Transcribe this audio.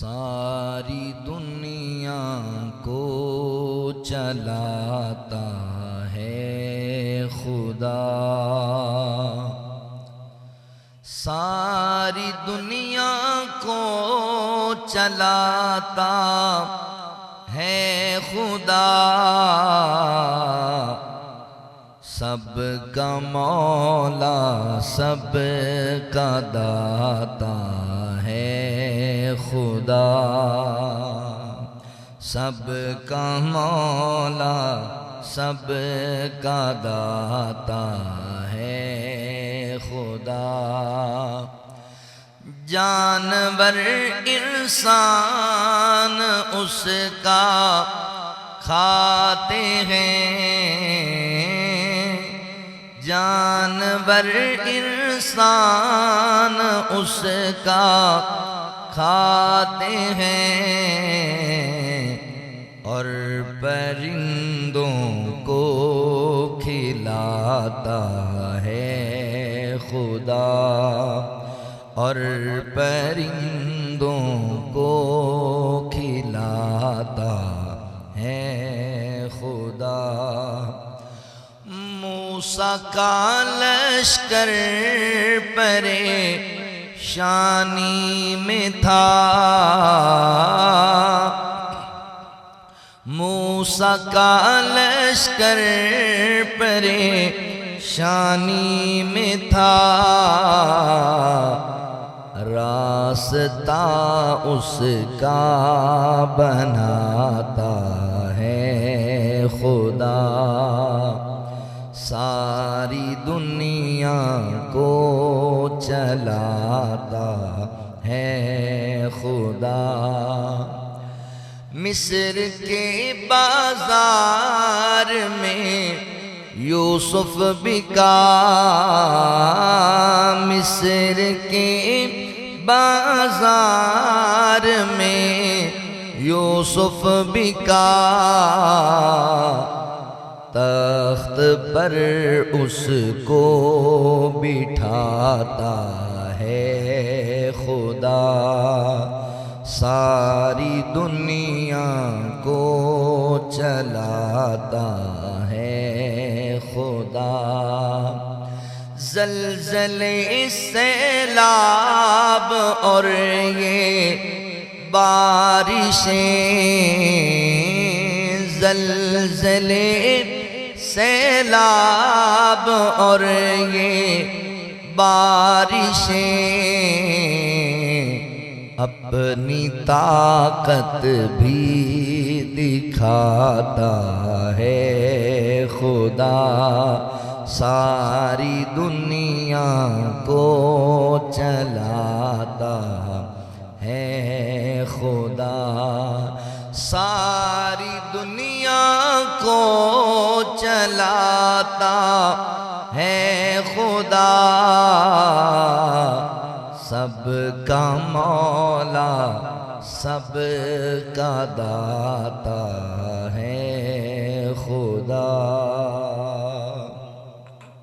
ساری دنیا کو چلاتا ہے خدا، ساری دنیا کو چلاتا ہے خدا، سب کا مولا سب کا داتا ہے خدا، سب کا مولا سب کا داتا ہے خدا۔ جانور انسان اس کا کھاتے ہیں، جانور انسان اس کا کھاتے ہیں، اور پرندوں کو کھلاتا ہے خدا، اور پرندوں کو کھلاتا ہے خدا۔ موسیٰ کا لشکر پریشانی میں تھا، موسیٰ کا لشکر پریشانی میں تھا، راستہ اس کا بناتا ہے خدا، ساری دنیا کو چلاتا ہے خدا۔ مصر کے بازار میں یوسف بکا، مصر کے بازار میں یوسف بکا، تخت پر اس کو بٹھاتا ہے خدا، ساری دنیا کو چلاتا ہے خدا۔ زلزلے سیلاب اور یہ بارشیں، زلزلے سیلاب اور یہ بارشیں، اپنی طاقت بھی دکھاتا ہے خدا، ساری دنیا کو چلاتا ہے خدا، ساری دنیا کو چلاتا ہے خدا، سب کا مولا سب کا داتا ہے